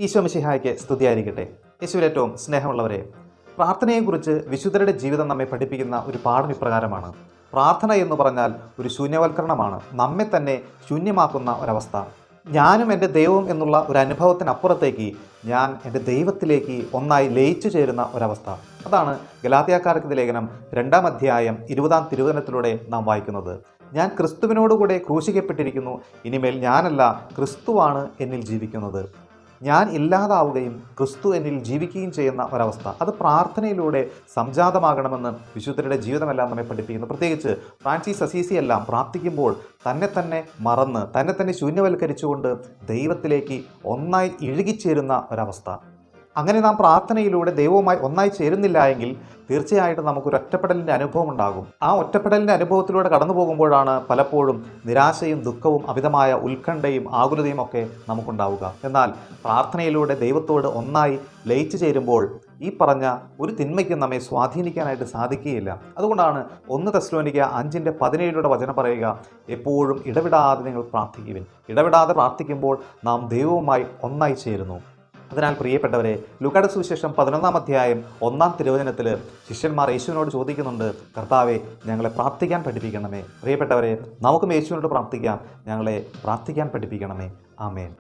ഈശോ മിശിഹായ്ക്ക് സ്തുതിയായിരിക്കട്ടെ. യേശുവിൽ ഏറ്റവും സ്നേഹമുള്ളവരെ, പ്രാർത്ഥനയെക്കുറിച്ച് വിശുദ്ധരുടെ ജീവിതം നമ്മെ പഠിപ്പിക്കുന്ന ഒരു പാഠം ഇപ്രകാരമാണ്. പ്രാർത്ഥന എന്ന് പറഞ്ഞാൽ ഒരു ശൂന്യവൽക്കരണമാണ്, നമ്മെ തന്നെ ശൂന്യമാക്കുന്ന ഒരവസ്ഥ. ഞാനും എൻ്റെ ദൈവവും എന്നുള്ള ഒരു അനുഭവത്തിനപ്പുറത്തേക്ക് ഞാൻ എൻ്റെ ദൈവത്തിലേക്ക് ഒന്നായി ലയിച്ചു ചേരുന്ന ഒരവസ്ഥ. അതാണ് ഗലാത്യക്കാർക്ക് ലേഖനം 2-ാം അധ്യായം 20-ാം തിരുവചനത്തിലൂടെ നാം വായിക്കുന്നത്. ഞാൻ ക്രിസ്തുവിനോടുകൂടെ ക്രൂശിക്കപ്പെട്ടിരിക്കുന്നു, ഇനിമേൽ ഞാനല്ല, ക്രിസ്തുവാണ് എന്നിൽ ജീവിക്കുന്നത്. ഞാൻ ഇല്ലാതാവുകയും ക്രിസ്തു എന്നിൽ ജീവിക്കുകയും ചെയ്യുന്ന ഒരവസ്ഥ. അത് പ്രാർത്ഥനയിലൂടെ സംജാതമാകണമെന്ന് വിശുദ്ധരുടെ ജീവിതമെല്ലാം നമ്മെ പഠിപ്പിക്കുന്നു. പ്രത്യേകിച്ച് ഫ്രാൻസിസ് അസീസി എല്ലാം പ്രാർത്ഥിക്കുമ്പോൾ തന്നെ മറന്ന് തന്നെ ശൂന്യവൽക്കരിച്ചുകൊണ്ട് ദൈവത്തിലേക്ക് ഒന്നായി ഇഴുകിച്ചേരുന്ന ഒരവസ്ഥ. അങ്ങനെ നാം പ്രാർത്ഥനയിലൂടെ ദൈവവുമായി ഒന്നായി ചേരുന്നില്ല എങ്കിൽ തീർച്ചയായിട്ടും നമുക്കൊരു ഒറ്റപ്പെടലിൻ്റെ അനുഭവം ഉണ്ടാകും. ആ ഒറ്റപ്പെടലിൻ്റെ അനുഭവത്തിലൂടെ കടന്നു പോകുമ്പോഴാണ് പലപ്പോഴും നിരാശയും ദുഃഖവും അമിതമായ ഉത്കണ്ഠയും ആകുലതയും ഒക്കെ നമുക്കുണ്ടാവുക. എന്നാൽ പ്രാർത്ഥനയിലൂടെ ദൈവത്തോട് ഒന്നായി ലയിച്ചു ചേരുമ്പോൾ ഈ പറഞ്ഞ ഒരു തിന്മയ്ക്കും നമ്മെ സ്വാധീനിക്കാനായിട്ട് സാധിക്കുകയില്ല. അതുകൊണ്ടാണ് 1 തെസ്സലോനിക്ക 5:17 വചനം പറയുക, എപ്പോഴും ഇടവിടാതെ നിങ്ങൾ പ്രാർത്ഥിക്കുവിൻ. ഇടവിടാതെ പ്രാർത്ഥിക്കുമ്പോൾ നാം ദൈവവുമായി ഒന്നായി ചേരുന്നു. അതിനാൽ പ്രിയപ്പെട്ടവരെ, ലൂക്കായുടെ സുവിശേഷം 11-ാം അധ്യായം 1-ാം തിരുവചനത്തിൽ ശിഷ്യന്മാർ യേശുവിനോട് ചോദിക്കുന്നുണ്ട്, കർത്താവേ, ഞങ്ങളെ പ്രാർത്ഥിക്കാൻ പഠിപ്പിക്കണമേ. പ്രിയപ്പെട്ടവരെ, നമുക്കും യേശുവിനോട് പ്രാർത്ഥിക്കാം, ഞങ്ങളെ പ്രാർത്ഥിക്കാൻ പഠിപ്പിക്കണമേ. ആമേൻ.